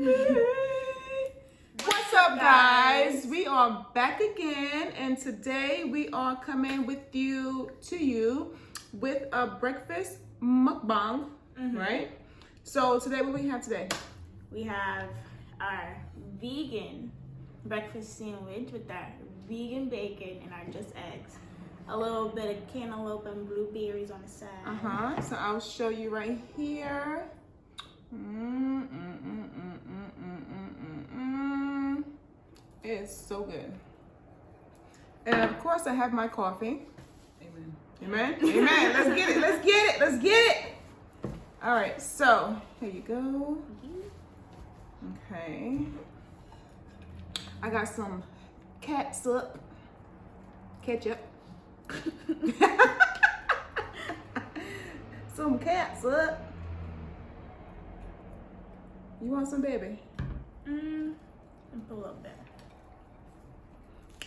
What's up, guys? We are back again, and today we are coming with you with a breakfast mukbang, right? So today, what we have today? We have our vegan breakfast sandwich with our vegan bacon and our just eggs. A little bit of cantaloupe and blueberries on the side. So I'll show you right here. It's so good. And of course, I have my coffee. Amen. Amen. Amen. Let's get it. Let's get it. Let's get it. All right. So here you go. Okay. I got some ketchup. Some ketchup. You want some, baby? And a little bit.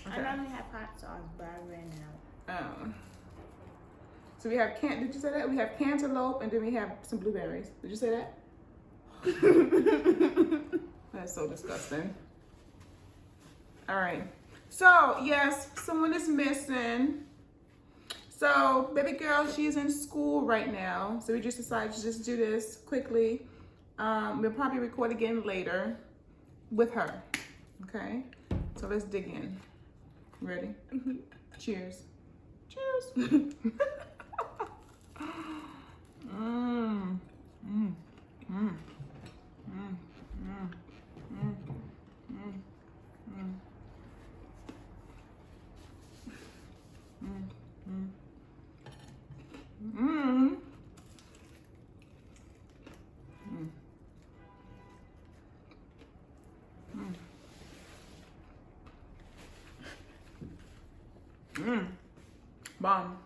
Okay. I normally have hot sauce, but I ran out. So we have did you say that? We have cantaloupe, and then we have some blueberries. Did you say that? That's so disgusting. All right. So yes, someone is missing. So baby girl, she's in school right now. So we just decided to just do this quickly. We'll probably record again later with her. Okay. So let's dig in. Ready? Cheers. Cheers. Bomb.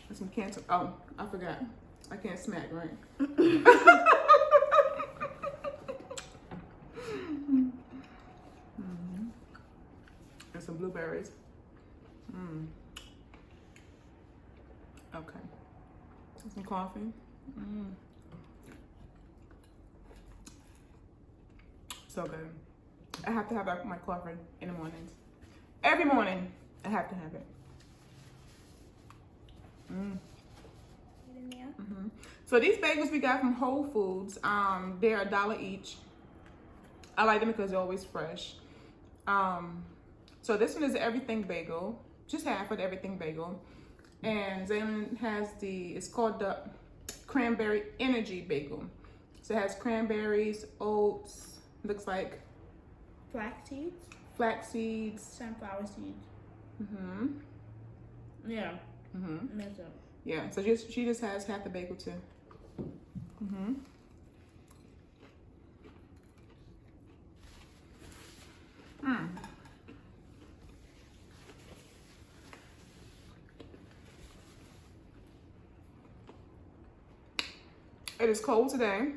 There's some cancer. Oh, I forgot. I can't smack, right? And some blueberries. Okay. Some coffee. So good. I have to have my coffee in the mornings. Every morning, I have to have it. So these bagels we got from Whole Foods. They're $1 each. I like them because they're always fresh. So this one is the everything bagel, just half of the everything bagel, and Zaylin has it's called the Cranberry Energy Bagel. So it has cranberries, oats, looks like flax seeds, sunflower seeds. Yeah. Mess up. Yeah. So she just has half the bagel too. It is cold today.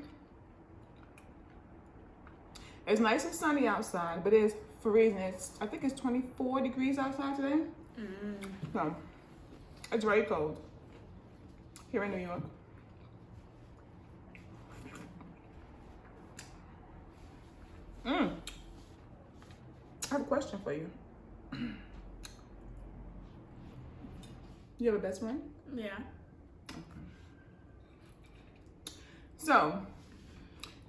It's nice and sunny outside, but it's freezing. I think it's 24 degrees outside today. So it's very cold here in New York. I have a question for you. You have a best friend? Yeah. So,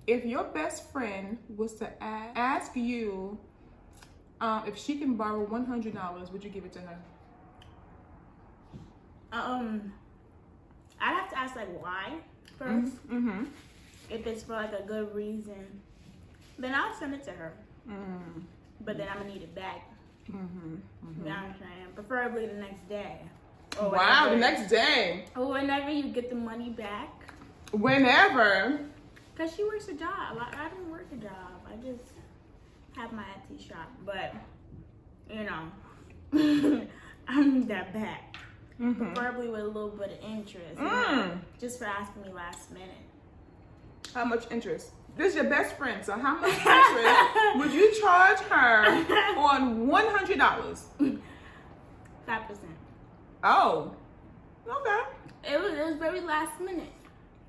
if your best friend was to ask you if she can borrow $100, would you give it to her? I'd have to ask like why first. If it's for like a good reason, then I'll send it to her. But then I'm gonna need it back. You know what I'm saying? Preferably the next day. Or wow, the next day. Or whenever you get the money back. Whenever. Cause she works a job. I don't work a job. I just have my Etsy shop. But you know, I need that back. Preferably with a little bit of interest. Just for asking me last minute. How much interest? This is your best friend, so how much interest would you charge her on $100? 5%. Oh, Okay. It was very last minute.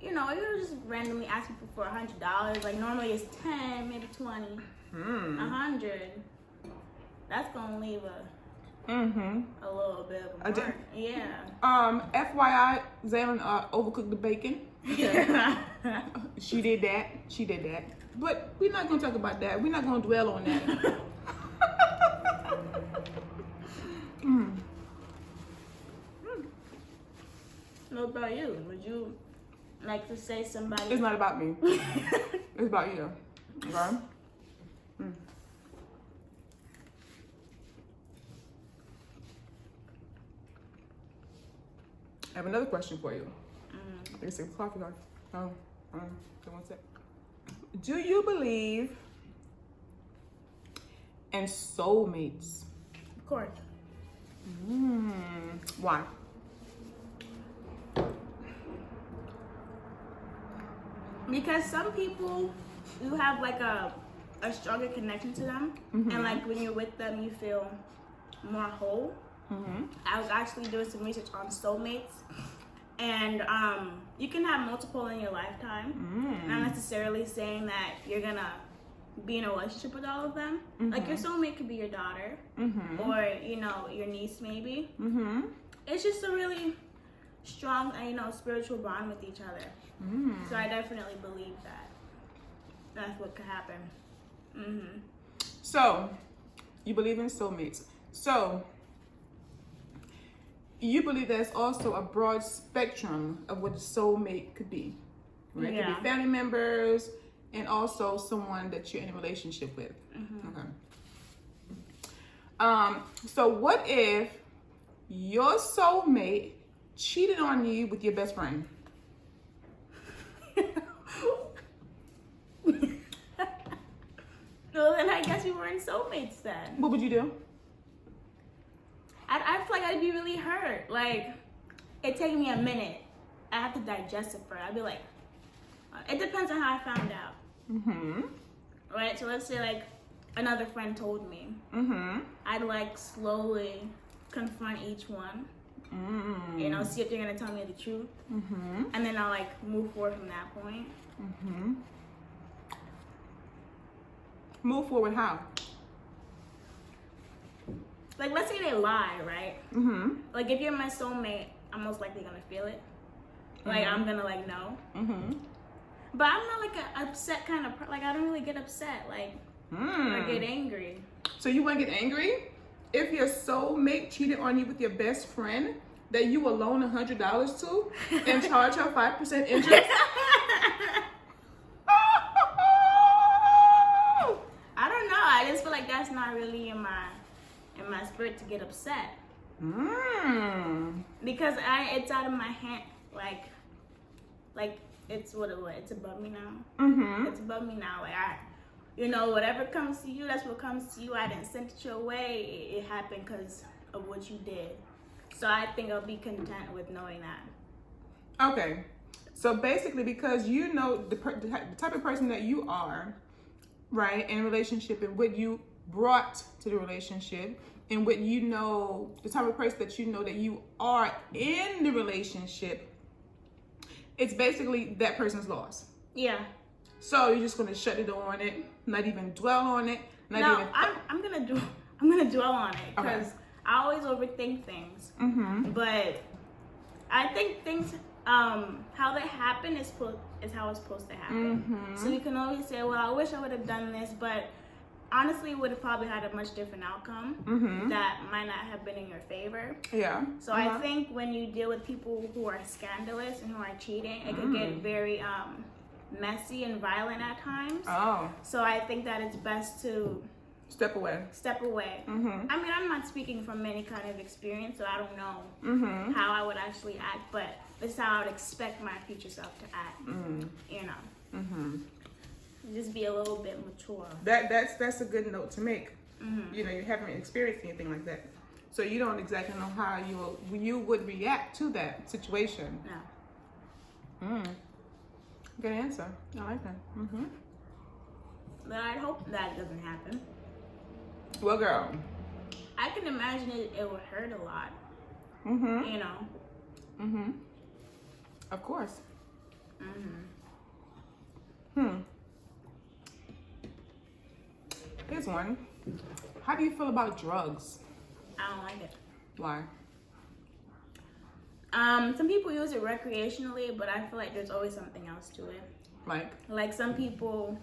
You know, you were just randomly asking for $100. Like normally it's 10, maybe 20, 100. That's gonna leave a little bit of a mark. Yeah. FYI, Zaylin overcooked the bacon. She did that. But we're not gonna talk about that. We're not gonna dwell on that. What about you? Would you like to say somebody? It's not about me. It's about you. Okay? I have another question for you. There's some coffee on. So one sec. Do you believe in soulmates? Of course. Why? Because some people, you have like a stronger connection to them, and like when you're with them, you feel more whole. I was actually doing some research on soulmates, and you can have multiple in your lifetime. Not necessarily saying that you're gonna be in a relationship with all of them. Like your soulmate could be your daughter, or you know, your niece maybe. It's just a really strong, you know, spiritual bond with each other. So I definitely believe that that's what could happen. So you believe in soulmates. So you believe there's also a broad spectrum of what a soulmate could be, right? It could be family members and also someone that you're in a relationship with. Okay. So what if your soulmate cheated on you with your best friend? Well, then I guess we weren't soulmates then. What would you do? I feel like I'd be really hurt. Like, it'd take me a minute. I have to digest it first. I'd be like, it depends on how I found out. Right? So let's say like another friend told me. I'd like slowly confront each one. You know, see if they're gonna tell me the truth. And then I'll like move forward from that point. Move forward how? Like, let's say they lie, right? Like, if you're my soulmate, I'm most likely gonna feel it. Like, I'm gonna like know. But I'm not like an upset kind of like I don't really get upset like or get angry. So you want to get angry if your soulmate cheated on you with your best friend that you will loan $100 to and charge her 5% interest? I don't know. I just feel like that's not really in my spirit to get upset. Because it's out of my hand. Like it's it's above me now. It's above me now. Like you know, whatever comes to you, that's what comes to you. I didn't send it your way. It happened because of what you did. So I think I'll be content with knowing that. Okay. So basically, because you know the type of person that you are, right, in a relationship and what you brought to the relationship and what you know, the type of person that you know that you are in the relationship, it's basically that person's loss. Yeah. So you're just gonna shut the door on it, not even dwell on it, I'm gonna dwell on it because I always overthink things. But I think things how they happen is how it's supposed to happen. So you can always say, well, I wish I would have done this, but honestly, it would have probably had a much different outcome that might not have been in your favor. Yeah. So I think when you deal with people who are scandalous and who are cheating, it could get very messy and violent at times. So I think that it's best to step away. I mean, I'm not speaking from any kind of experience, so I don't know how I would actually act, but this is how I would expect my future self to act. You know. Just be a little bit mature. That's a good note to make. You know, you haven't experienced anything like that, so you don't exactly know how you would react to that situation. No. Good answer. I like that. But I hope that doesn't happen. Well, girl, I can imagine it would hurt a lot. You know. Mm-hmm. Of course. Here's one. How do you feel about drugs? I don't like it. Why? Some people use it recreationally, but I feel like there's always something else to it. Like some people,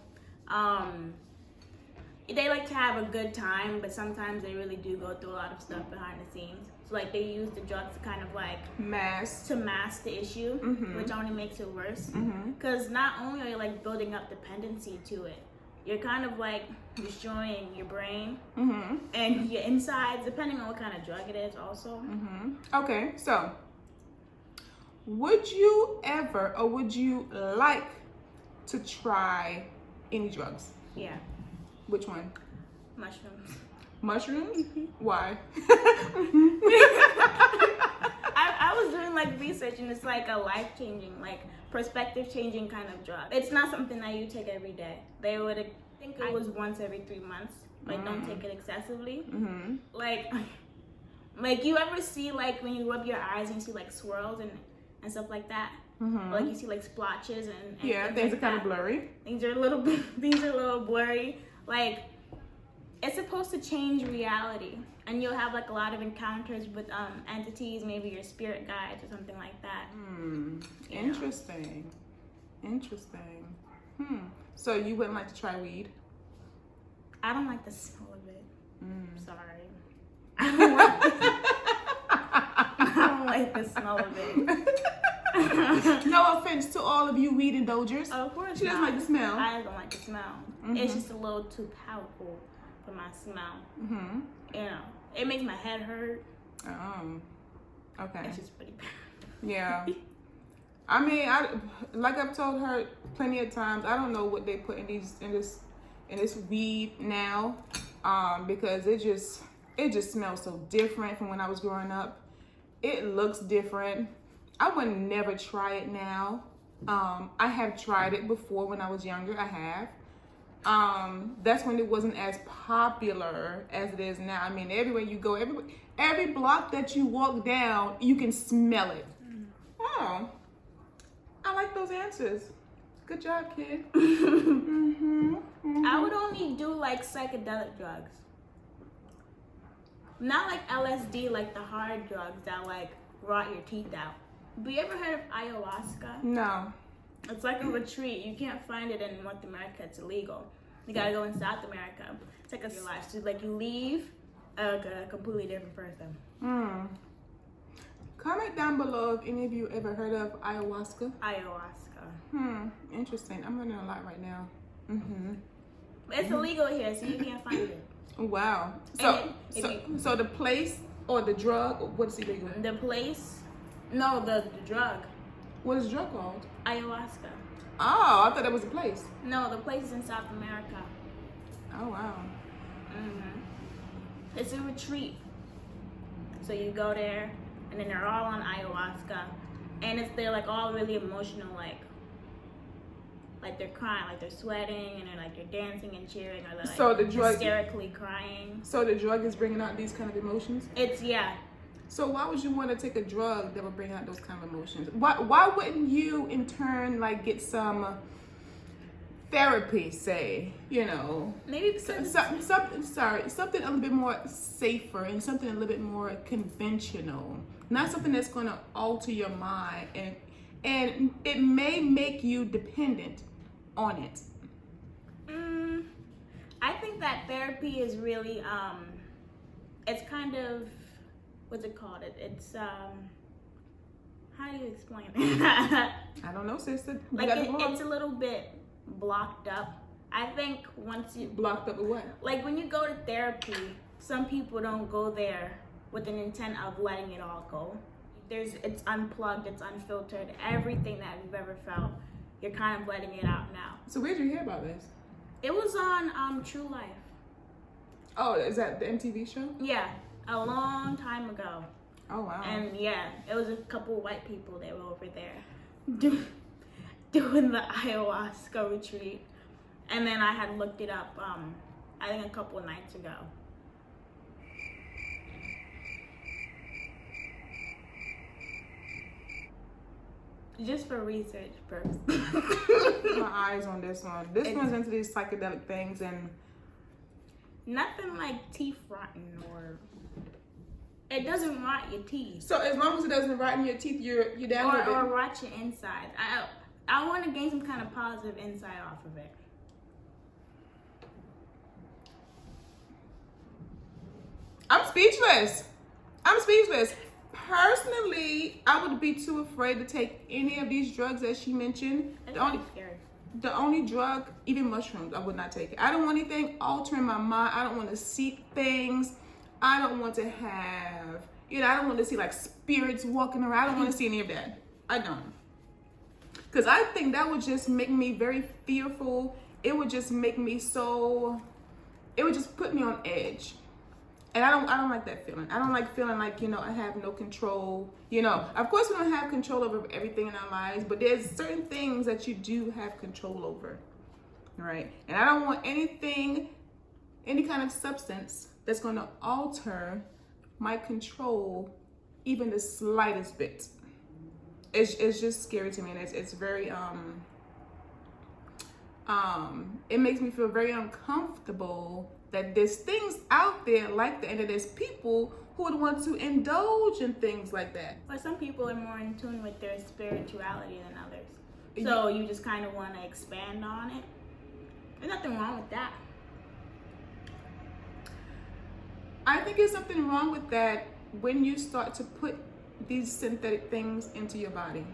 they like to have a good time, but sometimes they really do go through a lot of stuff behind the scenes. So like they use the drugs to kind of like mask the issue, which only makes it worse. Because not only are you like building up dependency to it, you're kind of like destroying your brain and your insides, depending on what kind of drug it is also. Okay, so would you ever or would you like to try any drugs? Yeah. Which one? Mushrooms. Mushrooms? Why? I was doing like research, and it's like a life-changing, like perspective-changing kind of drug. It's not something that you take every day. They would think it was once every 3 months. Like don't take it excessively. Like you ever see like when you rub your eyes and you see like swirls and stuff like that. Like you see like splotches and yeah, things are kind of blurry. Things are a little blurry. Like it's supposed to change reality, and you'll have like a lot of encounters with entities, maybe your spirit guides or something like that. Interesting. So you wouldn't like to try weed? I don't like the smell of it. Sorry. I don't like the smell of it. No offense to all of you weed indulgers. Of course she doesn't like the smell. I don't like the smell. It's just a little too powerful for my smell. You know, it makes my head hurt. Okay. It's just pretty bad. Yeah. I mean, like I've told her plenty of times, I don't know what they put in this weed now, because it just smells so different from when I was growing up. It looks different. I would never try it now. I have tried it before when I was younger. I have. That's when it wasn't as popular as it is now. I mean, everywhere you go, every block that you walk down, you can smell it. Oh, I like those answers. Good job, kid. I would only do like psychedelic drugs. Not like LSD, like the hard drugs that like rot your teeth out. But you ever heard of ayahuasca? No. It's like a retreat. You can't find it in North America. It's illegal. You gotta go in South America. It's like a life. So like you leave a completely different person. Comment down below if any of you ever heard of ayahuasca. Ayahuasca. Interesting. I'm learning a lot right now. It's illegal here, so you can't find it. Wow. So the place or the drug, what's illegal? The place? No, the drug. What is the drug called? Ayahuasca. Oh, I thought that was a place. No, the place is in South America. Oh, wow. It's a retreat. So you go there, and then they're all on ayahuasca, and they're like all really emotional, like they're crying, like they're sweating, and they're dancing and cheering, or they're so the drug hysterically crying. So the drug is bringing out these kind of emotions? Yeah. So why would you want to take a drug that would bring out those kind of emotions? Why wouldn't you in turn like get some therapy, say, Maybe because something a little bit more safer and something a little bit more conventional, not something that's going to alter your mind and it may make you dependent on it. I think that therapy is really it's kind of, what's it called? It's how do you explain it? I don't know, sister. It's a little bit blocked up. I think once you blocked up with what? Like when you go to therapy, some people don't go there with an intent of letting it all go. It's unplugged, it's unfiltered. Everything that you've ever felt, you're kind of letting it out now. So where'd you hear about this? It was on True Life. Oh, is that the MTV show? Yeah, a long time ago. Oh, wow. And yeah, it was a couple of white people that were over there doing the ayahuasca retreat. And then I had looked it up, I think a couple of nights ago. Just for research purposes. My eyes on this one. This one's into these psychedelic things and nothing like teeth rotting or it doesn't rot your teeth. so as long as it doesn't rot in your teeth, you're down with it. Or rot your insides. I want to gain some kind of positive insight off of it. I'm speechless. Personally, I would be too afraid to take any of these drugs that she mentioned. It's really scary. The only drug, even mushrooms, I would not take it. I don't want anything altering my mind. I don't want to see things. I don't want to have, I don't want to see like spirits walking around. I don't want to see any of that. I don't. Because I think that would just make me very fearful. It would just make me it would just put me on edge. And I don't like that feeling. I don't like feeling like, I have no control. Of course we don't have control over everything in our lives, but there's certain things that you do have control over, right? And I don't want any kind of substance that's going to alter my control even the slightest bit. It's just scary to me, and it's very, it makes me feel very uncomfortable that there's things out there like that, and that there's people who would want to indulge in things like that. But some people are more in tune with their spirituality than others. So you just kind of want to expand on it. There's nothing wrong with that. I think there's something wrong with that when you start to put these synthetic things into your body.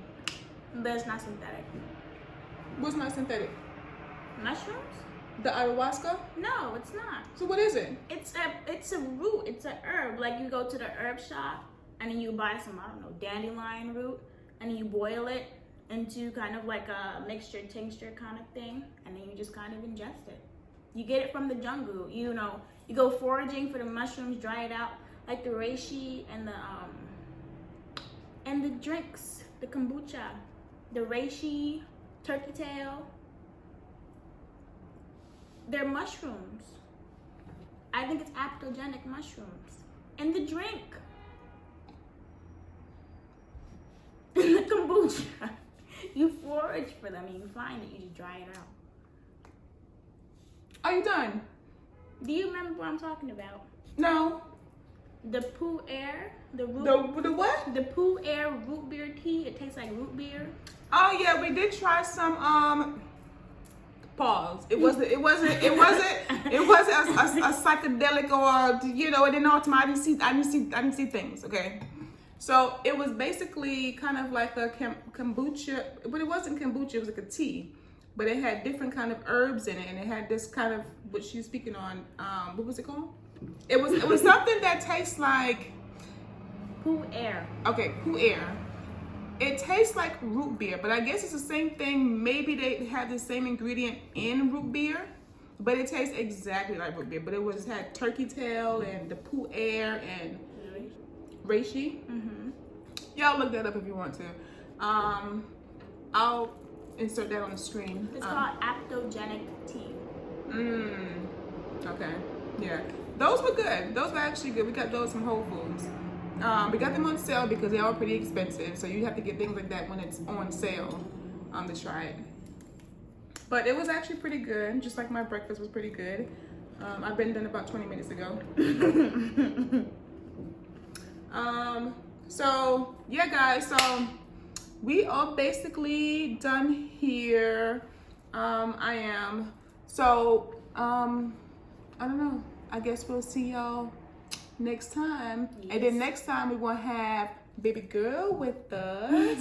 But it's not synthetic. What's not synthetic? Mushrooms? The ayahuasca? No, it's not. So what is it? It's a root. It's an herb. Like you go to the herb shop and then you buy some, dandelion root, and then you boil it into kind of like a mixture tincture kind of thing, and then you just kind of ingest it. You get it from the jungle. You go foraging for the mushrooms, dry it out, like the reishi and the drinks, the kombucha, the reishi, turkey tail. They're mushrooms. I think it's adaptogenic mushrooms. And the drink. And the kombucha. You forage for them and you find it, you just dry it out. Are you done? Do you remember what I'm talking about? No. The Pooh Air, the root. The what? The Pooh Air root beer tea. It tastes like root beer. Oh yeah, we did try some pause. It wasn't a psychedelic or it didn't ultimately I didn't see things, okay? So it was basically kind of like a kombucha, but it wasn't kombucha, it was like a tea. But it had different kind of herbs in it, and it had this kind of what she's speaking on, what was it called? It was something that tastes like Pooh Air. Okay, Pooh Air. It tastes like root beer, but I guess it's the same thing. Maybe they have the same ingredient in root beer, but it tastes exactly like root beer. But it had turkey tail and the Pooh Air and reishi. Mm-hmm. Y'all look that up if you want to. I'll insert that on the screen. It's called Adaptogenic tea. Okay. Yeah. Those were good. Those were actually good. We got those from Whole Foods. We got them on sale because they are pretty expensive. So you have to get things like that when it's on sale to try it. But it was actually pretty good. Just like my breakfast was pretty good. I've been done about 20 minutes ago. So yeah, guys. So we are basically done here. I am. So I don't know. I guess we'll see y'all next time. Yes. And then next time we're gonna have baby girl with us,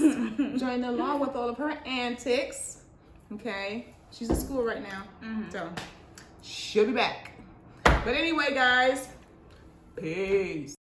join along with all of her antics. Okay, she's in school right now, so she'll be back. But anyway, guys, peace.